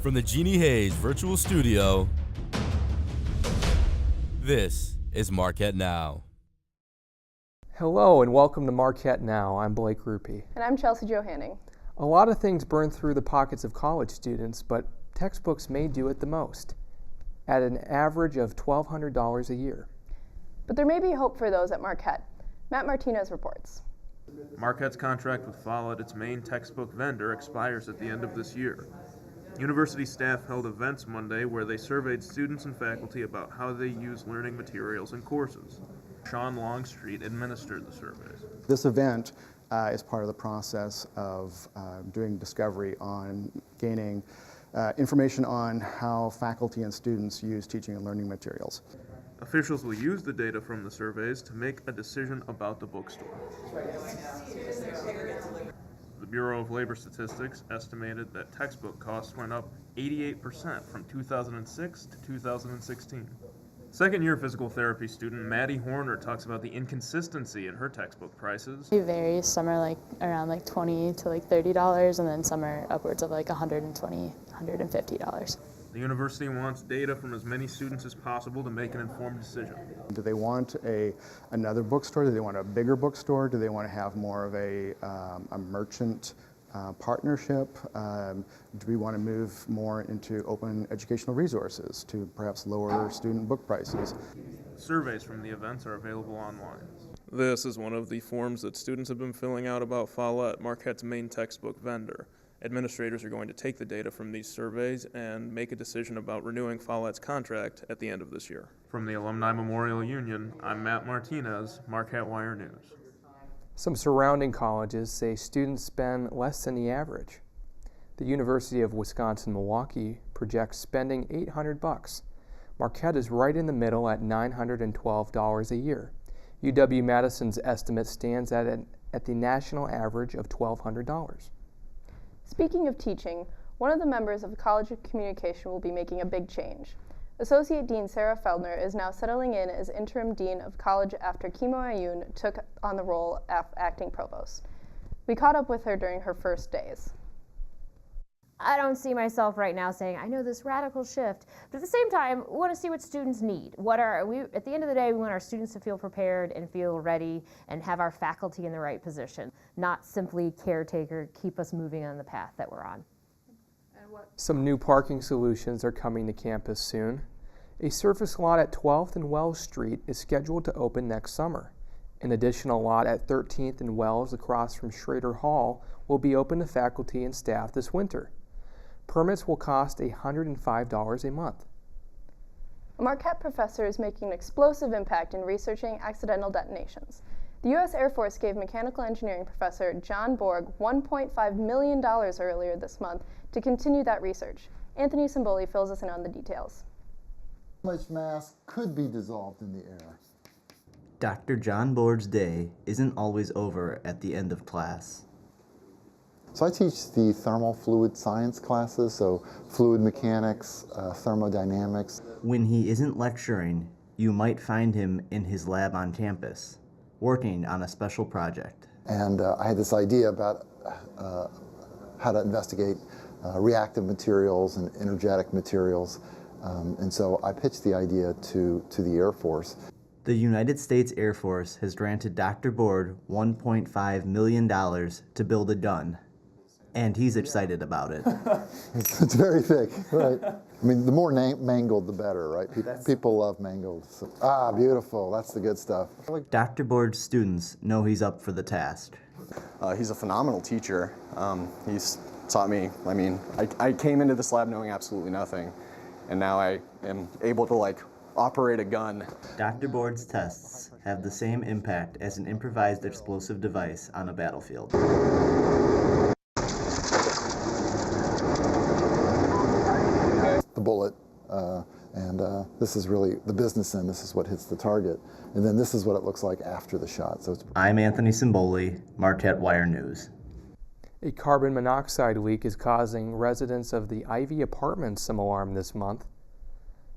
From the Jeannie Hayes Virtual Studio, this is Marquette Now. Hello and welcome to Marquette Now. I'm Blake Ruppy. And I'm Chelsea Johanning. A lot of things burn through the pockets of college students, but textbooks may do it the most, at an average of $1,200 a year. But there may be hope for those at Marquette. Matt Martinez reports. Marquette's contract with Follett, its main textbook vendor, expires at the end of this year. University staff held events Monday where they surveyed students and faculty about how they use learning materials and courses. Sean Longstreet administered the surveys. This event is part of the process of doing discovery on gaining information on how faculty and students use teaching and learning materials. Officials will use the data from the surveys to make a decision about the bookstore. The Bureau of Labor Statistics estimated that textbook costs went up 88% from 2006 to 2016. Second-year physical therapy student Maddie Horner talks about the inconsistency in her textbook prices. It varies. Some are around $20 to $30, and then some are upwards of $120, $150. The university wants data from as many students as possible to make an informed decision. Do they want another bookstore? Do they want a bigger bookstore? Do they want to have more of a merchant partnership? Do we want to move more into open educational resources to perhaps lower student book prices? Surveys from the events are available online. This is one of the forms that students have been filling out about Follett, Marquette's main textbook vendor. Administrators are going to take the data from these surveys and make a decision about renewing Follett's contract at the end of this year. From the Alumni Memorial Union, I'm Matt Martinez, Marquette Wire News. Some surrounding colleges say students spend less than the average. The University of Wisconsin-Milwaukee projects spending $800. Marquette is right in the middle at $912 a year. UW-Madison's estimate stands at the national average of $1,200. Speaking of teaching, one of the members of the College of Communication will be making a big change. Associate Dean Sarah Feldner is now settling in as interim dean of college after Kimo Ayun took on the role of acting provost. We caught up with her during her first days. I don't see myself right now saying, I know this radical shift, but at the same time, we want to see what students need. At the end of the day, we want our students to feel prepared and feel ready and have our faculty in the right position, not simply caretaker, keep us moving on the path that we're on. Some new parking solutions are coming to campus soon. A surface lot at 12th and Wells Street is scheduled to open next summer. An additional lot at 13th and Wells across from Schrader Hall will be open to faculty and staff this winter. Permits will cost $105 a month. A Marquette professor is making an explosive impact in researching accidental detonations. The U.S. Air Force gave mechanical engineering professor John Borg $1.5 million earlier this month to continue that research. Anthony Simboli fills us in on the details. How much mass could be dissolved in the air? Dr. John Borg's day isn't always over at the end of class. So I teach the thermal fluid science classes, so fluid mechanics, thermodynamics. When he isn't lecturing, you might find him in his lab on campus, working on a special project. And I had this idea about how to investigate reactive materials and energetic materials. And so I pitched the idea to the Air Force. The United States Air Force has granted Dr. Borg $1.5 million to build a gun. And he's excited about it. It's very thick, right? I mean, the more mangled, the better, right? People love mangled. So, beautiful. That's the good stuff. Dr. Borg's students know he's up for the task. He's a phenomenal teacher. He's taught me, I came into this lab knowing absolutely nothing, and now I am able to operate a gun. Dr. Borg's tests have the same impact as an improvised explosive device on a battlefield. The bullet, and this is really the business end. This is what hits the target, and then this is what it looks like after the shot. So I'm Anthony Simboli, Marquette Wire News. A carbon monoxide leak is causing residents of the Ivy Apartments some alarm this month.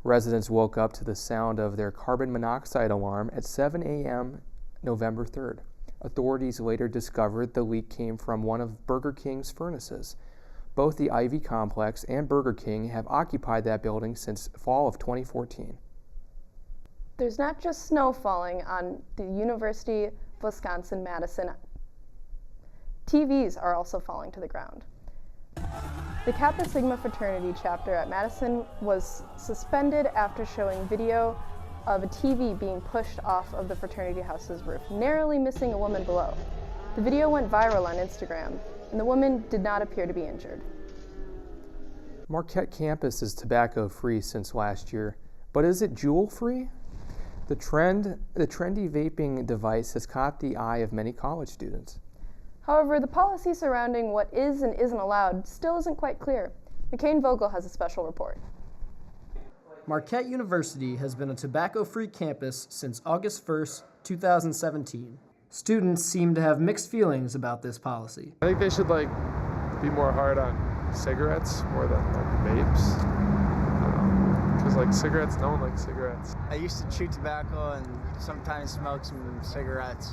Residents woke up to the sound of their carbon monoxide alarm at 7 a.m. November 3rd. Authorities later discovered the leak came from one of Burger King's furnaces. Both the Ivy Complex and Burger King have occupied that building since fall of 2014. There's not just snow falling on the University of Wisconsin-Madison. TVs are also falling to the ground. The Kappa Sigma fraternity chapter at Madison was suspended after showing video of a TV being pushed off of the fraternity house's roof, narrowly missing a woman below. The video went viral on Instagram, and the woman did not appear to be injured. Marquette campus is tobacco-free since last year, but is it Juul-free? The trendy vaping device has caught the eye of many college students. However, the policy surrounding what is and isn't allowed still isn't quite clear. McCain Vogel has a special report. Marquette University has been a tobacco-free campus since August 1st, 2017. Students seem to have mixed feelings about this policy. I think they should be more hard on cigarettes more than vapes. Because cigarettes, no one likes cigarettes. I used to chew tobacco and sometimes smoke some cigarettes,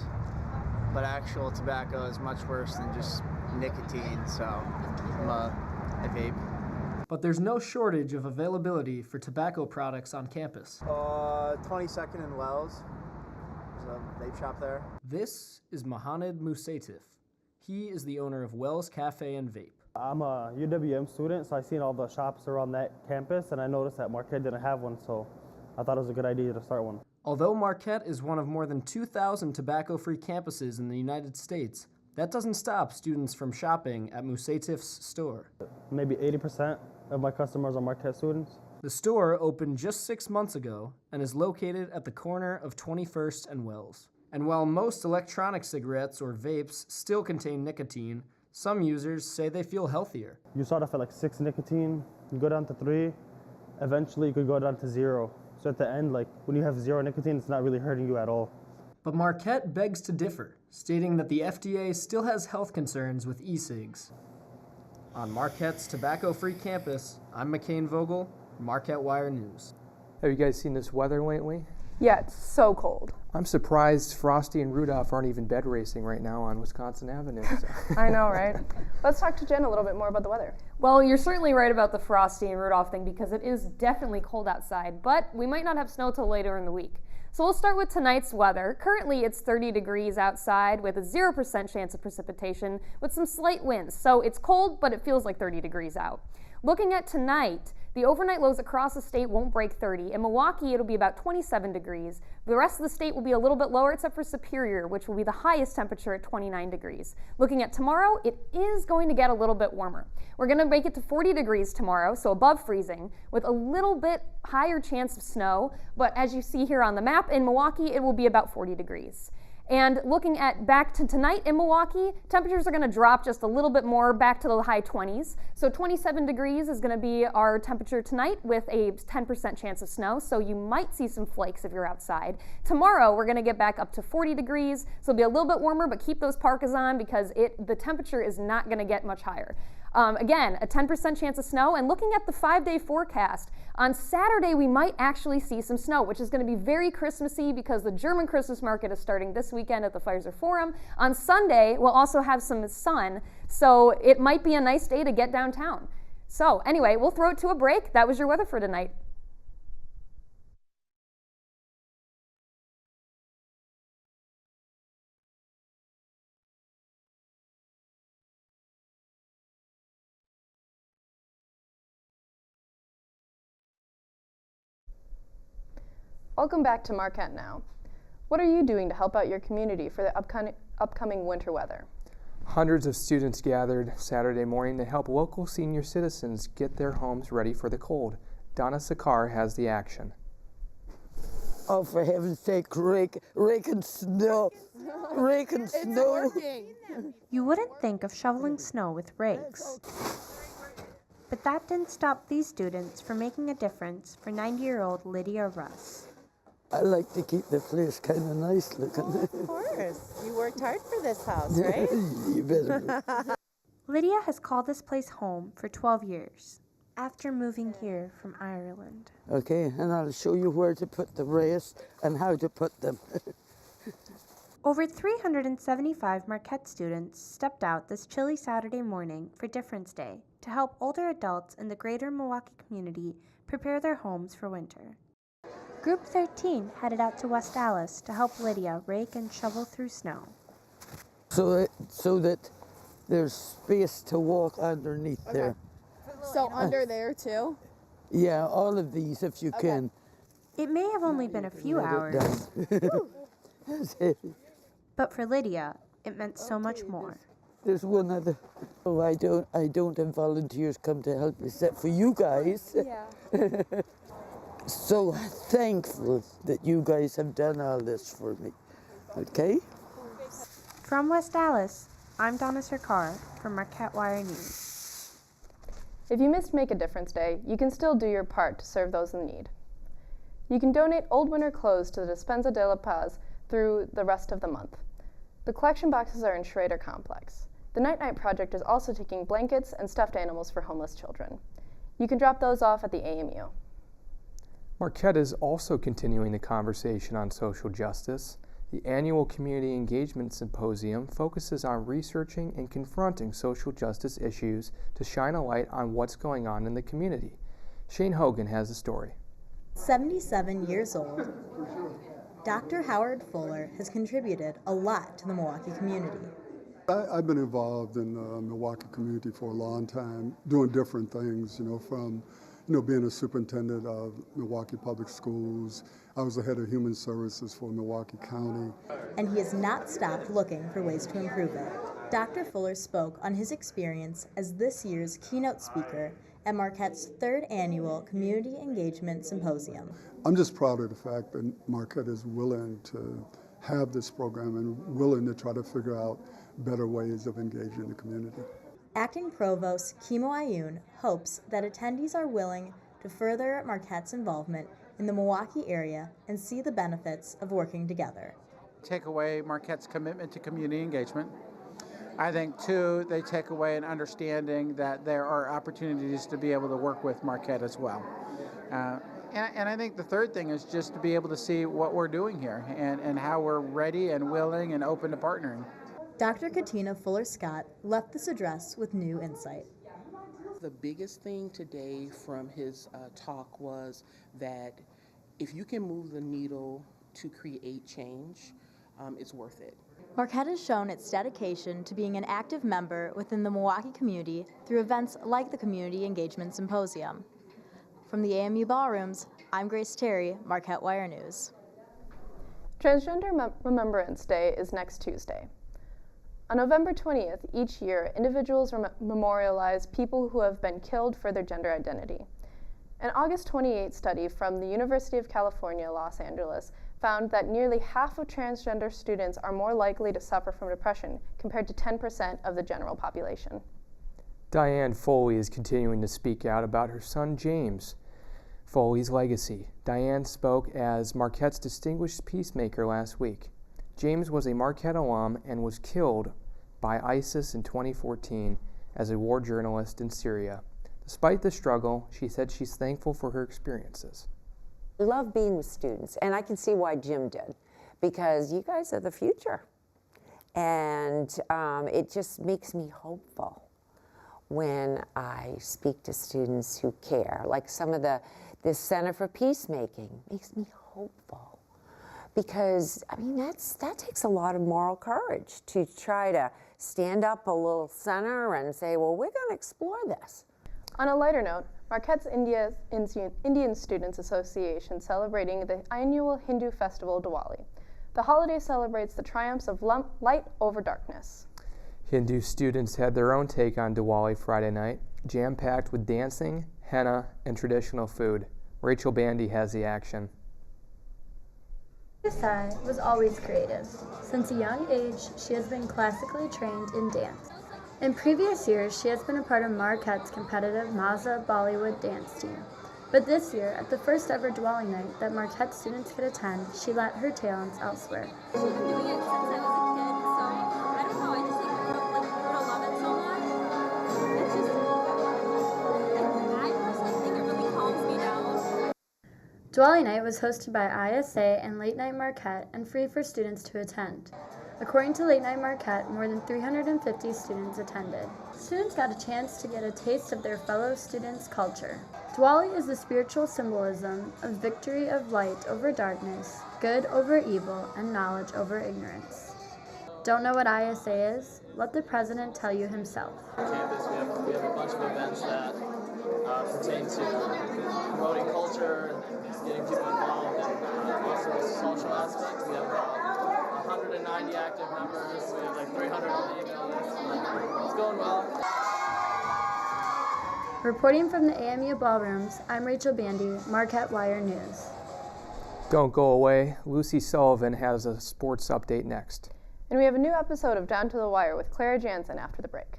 but actual tobacco is much worse than just nicotine, so I vape. But there's no shortage of availability for tobacco products on campus. 22nd and Wells. There's a vape shop there. This is Mohamed Musaitif. He is the owner of Wells Cafe and Vape. I'm a UWM student, so I seen all the shops around that campus, and I noticed that Marquette didn't have one, so I thought it was a good idea to start one. Although Marquette is one of more than 2,000 tobacco-free campuses in the United States, that doesn't stop students from shopping at Musaitif's store. Maybe 80% of my customers are Marquette students. The store opened just 6 months ago and is located at the corner of 21st and Wells. And while most electronic cigarettes or vapes still contain nicotine, some users say they feel healthier. You start off at 6 nicotine, you go down to 3, eventually you could go down to 0. So at the end, when you have 0 nicotine, it's not really hurting you at all. But Marquette begs to differ, stating that the FDA still has health concerns with e-cigs. On Marquette's tobacco-free campus, I'm McCain Vogel, Marquette Wire News. Have you guys seen this weather lately? Yeah, it's so cold. I'm surprised Frosty and Rudolph aren't even bed racing right now on Wisconsin Avenue. So. I know, right? Let's talk to Jen a little bit more about the weather. Well, you're certainly right about the Frosty and Rudolph thing because it is definitely cold outside, but we might not have snow till later in the week. So we'll start with tonight's weather. Currently it's 30 degrees outside with a 0% chance of precipitation with some slight winds. So it's cold, but it feels like 30 degrees out. Looking at tonight, the overnight lows across the state won't break 30. In Milwaukee, it'll be about 27 degrees. The rest of the state will be a little bit lower except for Superior, which will be the highest temperature at 29 degrees. Looking at tomorrow, it is going to get a little bit warmer. We're going to make it to 40 degrees tomorrow, so above freezing, with a little bit higher chance of snow. But as you see here on the map, in Milwaukee, it will be about 40 degrees. And looking at back to tonight in Milwaukee, temperatures are going to drop just a little bit more back to the high 20s. So 27 degrees is going to be our temperature tonight with a 10% chance of snow. So you might see some flakes if you're outside. Tomorrow we're going to get back up to 40 degrees. So it'll be a little bit warmer, but keep those parkas on because the temperature is not going to get much higher. Again, a 10% chance of snow, and looking at the 5-day forecast, on Saturday we might actually see some snow, which is going to be very Christmassy because the German Christmas market is starting this weekend at the Pfizer Forum. On Sunday, we'll also have some sun, so it might be a nice day to get downtown. So anyway, we'll throw it to a break. That was your weather for tonight. Welcome back to Marquette Now. What are you doing to help out your community for the upcoming winter weather? Hundreds of students gathered Saturday morning to help local senior citizens get their homes ready for the cold. Donna Sakar has the action. Oh, for heaven's sake, raking snow. Raking snow. You wouldn't think of shoveling snow with rakes. But that didn't stop these students from making a difference for 90-year-old Lydia Russ. I like to keep the place kind of nice looking. Oh, of course. You worked hard for this house, right? You better. Lydia has called this place home for 12 years after moving here from Ireland. Okay, and I'll show you where to put the race and how to put them. Over 375 Marquette students stepped out this chilly Saturday morning for Difference Day to help older adults in the greater Milwaukee community prepare their homes for winter. Group 13 headed out to West Allis to help Lydia rake and shovel through snow. So that there's space to walk underneath there. So under there too? Yeah, all of these if you can. It may have only been a few hours, but for Lydia, it meant so much more. There's one other. Oh, I don't have volunteers come to help except for you guys. Yeah. So thankful that you guys have done all this for me. Okay? From West Allis, I'm Donna Sarkar for Marquette Wire News. If you missed Make a Difference Day, you can still do your part to serve those in need. You can donate old winter clothes to the Despensa de la Paz through the rest of the month. The collection boxes are in Schrader Complex. The Night Night Project is also taking blankets and stuffed animals for homeless children. You can drop those off at the AMU. Marquette is also continuing the conversation on social justice. The annual Community Engagement Symposium focuses on researching and confronting social justice issues to shine a light on what's going on in the community. Shane Hogan has the story. 77 years old, Dr. Howard Fuller has contributed a lot to the Milwaukee community. I've been involved in the Milwaukee community for a long time, doing different things, from being a superintendent of Milwaukee Public Schools. I was the head of human services for Milwaukee County. And he has not stopped looking for ways to improve it. Dr. Fuller spoke on his experience as this year's keynote speaker at Marquette's 3rd annual Community Engagement Symposium. I'm just proud of the fact that Marquette is willing to have this program and willing to try to figure out better ways of engaging the community. Acting Provost Kimo Ayun hopes that attendees are willing to further Marquette's involvement in the Milwaukee area and see the benefits of working together. Take away Marquette's commitment to community engagement. I think, too, they take away an understanding that there are opportunities to be able to work with Marquette as well. And I think the third thing is just to be able to see what we're doing here and how we're ready and willing and open to partnering. Dr. Katina Fuller-Scott left this address with new insight. The biggest thing today from his talk was that if you can move the needle to create change, it's worth it. Marquette has shown its dedication to being an active member within the Milwaukee community through events like the Community Engagement Symposium. From the AMU Ballrooms, I'm Grace Terry, Marquette Wire News. Transgender Remembrance Day is next Tuesday. On November 20th, each year, individuals memorialize people who have been killed for their gender identity. An August 28 study from the University of California, Los Angeles, found that nearly half of transgender students are more likely to suffer from depression compared to 10% of the general population. Diane Foley is continuing to speak out about her son James. Foley's legacy. Diane spoke as Marquette's Distinguished Peacemaker last week. James was a Marquette alum and was killed by ISIS in 2014 as a war journalist in Syria. Despite the struggle, she said she's thankful for her experiences. I love being with students, and I can see why Jim did, because you guys are the future. And it just makes me hopeful when I speak to students who care. Like some of this Center for Peacemaking makes me hopeful. Because, I mean, that takes a lot of moral courage to try to stand up a little center and say, well, we're going to explore this. On a lighter note, Marquette's Indian Students Association celebrating the annual Hindu festival Diwali. The holiday celebrates the triumphs of light over darkness. Hindu students had their own take on Diwali Friday night, jam-packed with dancing, henna, and traditional food. Rachel Bandy has the action. Sai was always creative. Since a young age, she has been classically trained in dance. In previous years, she has been a part of Marquette's competitive Mazza Bollywood dance team. But this year, at the first ever Diwali night that Marquette students could attend, she let her talents elsewhere. I've been doing it since I was a kid, so I don't know, I just think I grew to love it so much. It's just, I personally think it really calms me down. Diwali night was hosted by ISA and Late Night Marquette and free for students to attend. According to Late Night Marquette, more than 350 students attended. Students got a chance to get a taste of their fellow students' culture. Diwali is the spiritual symbolism of victory of light over darkness, good over evil, and knowledge over ignorance. Don't know what ISA is? Let the president tell you himself. On campus, we have a bunch of events that pertain to promoting culture and getting people involved, and also the social aspect. We have about 190 active members. We have like 300 on the email list. It's going well. Reporting from the AMU ballrooms, I'm Rachel Bandy, Marquette Wire News. Don't go away. Lucy Sullivan has a sports update next. And we have a new episode of Down to the Wire with Clara Jansen after the break.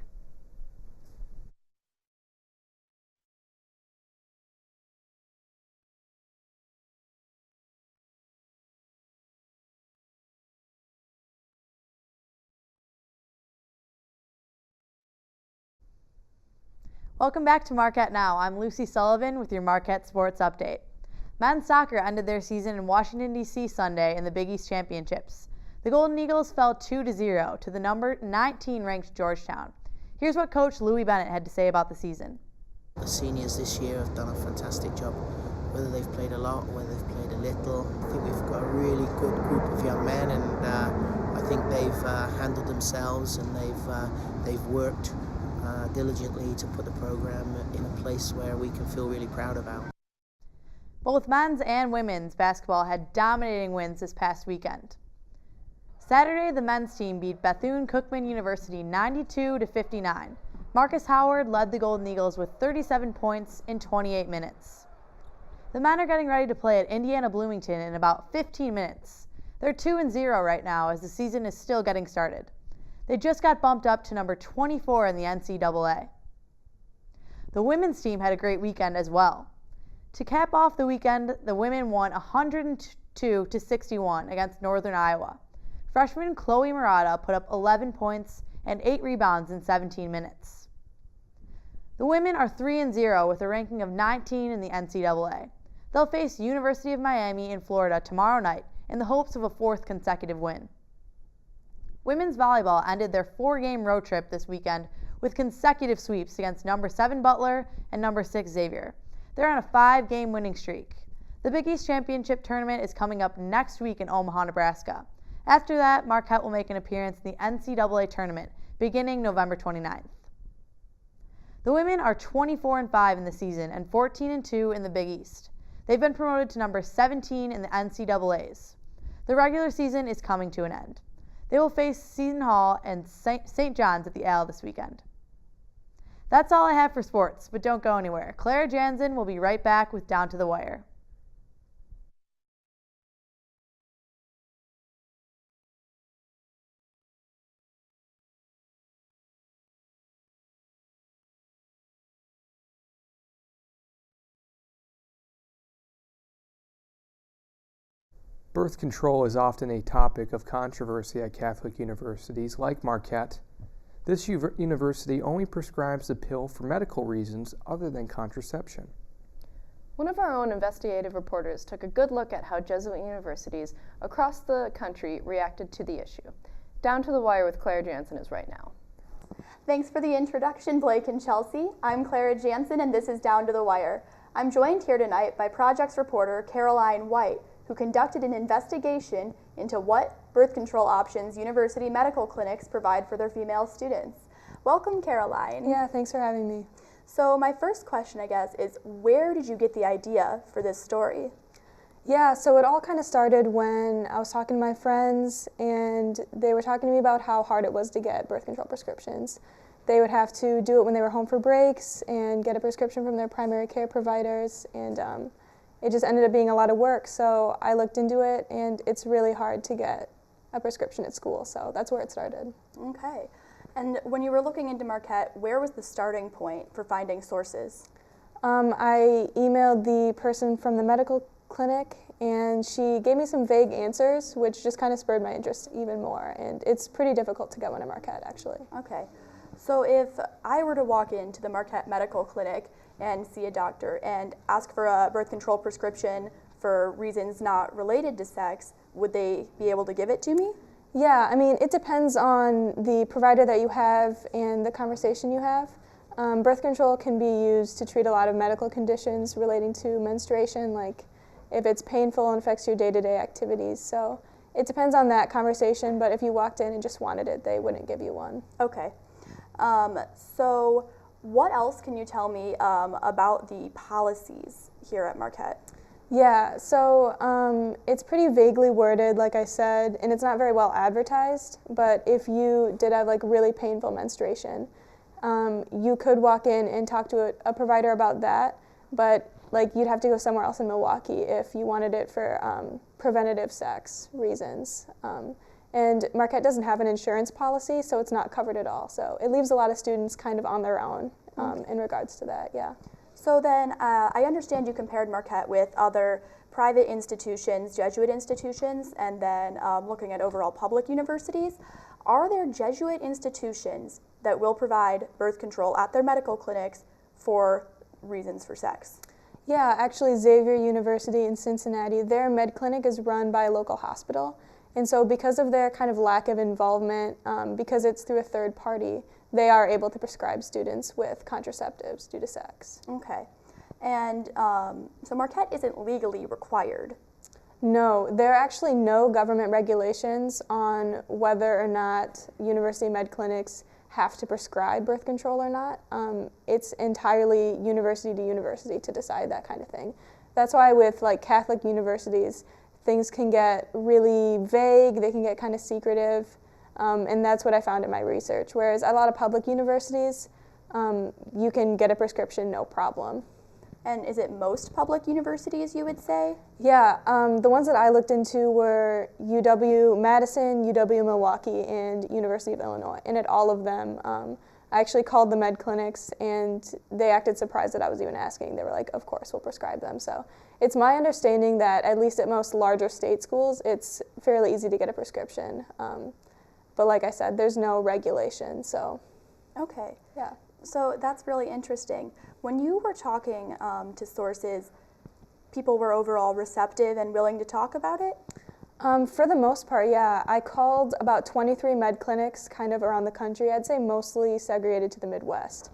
Welcome back to Marquette Now. I'm Lucy Sullivan with your Marquette Sports Update. Men's soccer ended their season in Washington, D.C. Sunday in the Big East Championships. The Golden Eagles fell 2-0 to the number 19 ranked Georgetown. Here's what Coach Louis Bennett had to say about the season. The seniors this year have done a fantastic job. Whether they've played a lot, whether they've played a little, I think we've got a really good group of young men, and I think they've handled themselves, and they've worked diligently to put the program in a place where we can feel really proud about. Both men's and women's basketball had dominating wins this past weekend. Saturday, the men's team beat Bethune-Cookman University 92-59. Marcus Howard led the Golden Eagles with 37 points in 28 minutes. The men are getting ready to play at Indiana Bloomington in about 15 minutes. They're 2-0 right now as the season is still getting started. They just got bumped up to number 24 in the NCAA. The women's team had a great weekend as well. To cap off the weekend, the women won 102-61 against Northern Iowa. Freshman Chloe Murata put up 11 points and 8 rebounds in 17 minutes. The women are 3-0 with a ranking of 19 in the NCAA. They'll face University of Miami in Florida tomorrow night in the hopes of a 4th consecutive win. Women's volleyball ended their 4-game road trip this weekend with consecutive sweeps against number 7 Butler and number 6 Xavier. They're on a 5-game winning streak. The Big East Championship tournament is coming up next week in Omaha, Nebraska. After that, Marquette will make an appearance in the NCAA tournament beginning November 29th. The women are 24-5 in the season and 14-2 in the Big East. They've been promoted to number 17 in the NCAAs. The regular season is coming to an end. They will face Seton Hall and St. John's at the Al this weekend. That's all I have for sports, but don't go anywhere. Clara Jansen will be right back with Down to the Wire. Birth control is often a topic of controversy at Catholic universities like Marquette. This university only prescribes the pill for medical reasons other than contraception. One of our own investigative reporters took a good look at how Jesuit universities across the country reacted to the issue. Down to the Wire with Clara Jansen is right now. Thanks for the introduction, Blake and Chelsea. I'm Clara Jansen, and this is Down to the Wire. I'm joined here tonight by Projects reporter Caroline White, who conducted an investigation into what birth control options university medical clinics provide for their female students. Welcome, Caroline. Yeah, thanks for having me. So my first question, I guess, is where did you get the idea for this story? Yeah, so it all kind of started when I was talking to my friends, and they were talking to me about how hard it was to get birth control prescriptions. They would have to do it when they were home for breaks and get a prescription from their primary care providers, and it just ended up being a lot of work. So I looked into it, and it's really hard to get a prescription at school, so that's where it started. Okay. And when you were looking into Marquette, where was the starting point for finding sources? I emailed the person from the medical clinic, and she gave me some vague answers, which just kind of spurred my interest even more. And it's pretty difficult to get one at Marquette, actually. Okay. So if I were to walk into the Marquette Medical Clinic and see a doctor and ask for a birth control prescription for reasons not related to sex, would they be able to give it to me? Yeah, I mean, it depends on the provider that you have and the conversation you have. Birth control can be used to treat a lot of medical conditions relating to menstruation, like if it's painful and affects your day-to-day activities. So it depends on that conversation, but if you walked in and just wanted it, they wouldn't give you one. Okay. So what else can you tell me about the policies here at Marquette? Yeah, so it's pretty vaguely worded, like I said, and it's not very well advertised, but if you did have like really painful menstruation, you could walk in and talk to a provider about that, but like you'd have to go somewhere else in Milwaukee if you wanted it for preventative sex reasons. And Marquette doesn't have an insurance policy, so it's not covered at all. So it leaves a lot of students kind of on their own in regards to that, yeah. So then I understand you compared Marquette with other private institutions, Jesuit institutions, and then looking at overall public universities. Are there Jesuit institutions that will provide birth control at their medical clinics for reasons for sex? Yeah, actually Xavier University in Cincinnati, their med clinic is run by a local hospital. And so because of their kind of lack of involvement, because it's through a third party, they are able to prescribe students with contraceptives due to sex. Okay. And so Marquette isn't legally required. No, there are actually no government regulations on whether or not university med clinics have to prescribe birth control or not. It's entirely university to university to decide that kind of thing. That's why with like Catholic universities, things can get really vague, they can get kind of secretive, and that's what I found in my research. Whereas at a lot of public universities, you can get a prescription no problem. And is it most public universities, you would say? Yeah, the ones that I looked into were UW-Madison, UW-Milwaukee, and University of Illinois. And at all of them, I actually called the med clinics, and they acted surprised that I was even asking. They were like, of course, we'll prescribe them. So it's my understanding that at least at most larger state schools, it's fairly easy to get a prescription. But like I said, there's no regulation, so. Okay. Yeah. So that's really interesting. When you were talking to sources, people were overall receptive and willing to talk about it? For the most part, yeah. I called about 23 med clinics kind of around the country. I'd say mostly segregated to the Midwest.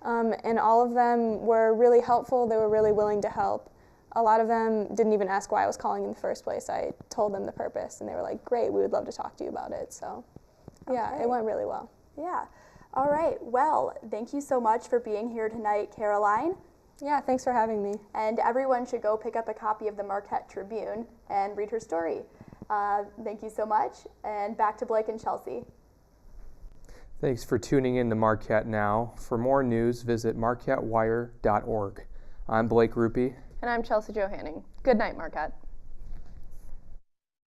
And all of them were really helpful. They were really willing to help. A lot of them didn't even ask why I was calling in the first place. I told them the purpose, and they were like, great, we would love to talk to you about it. So yeah, Okay. it went really well. Yeah. All right. Well, thank you so much for being here tonight, Caroline. Yeah, thanks for having me. And everyone should go pick up a copy of the Marquette Tribune and read her story. Thank you so much, and back to Blake and Chelsea. Thanks for tuning in to Marquette Now. For more news, visit marquettewire.org. I'm Blake Ruppy. And I'm Chelsea Johanning. Good night, Marquette.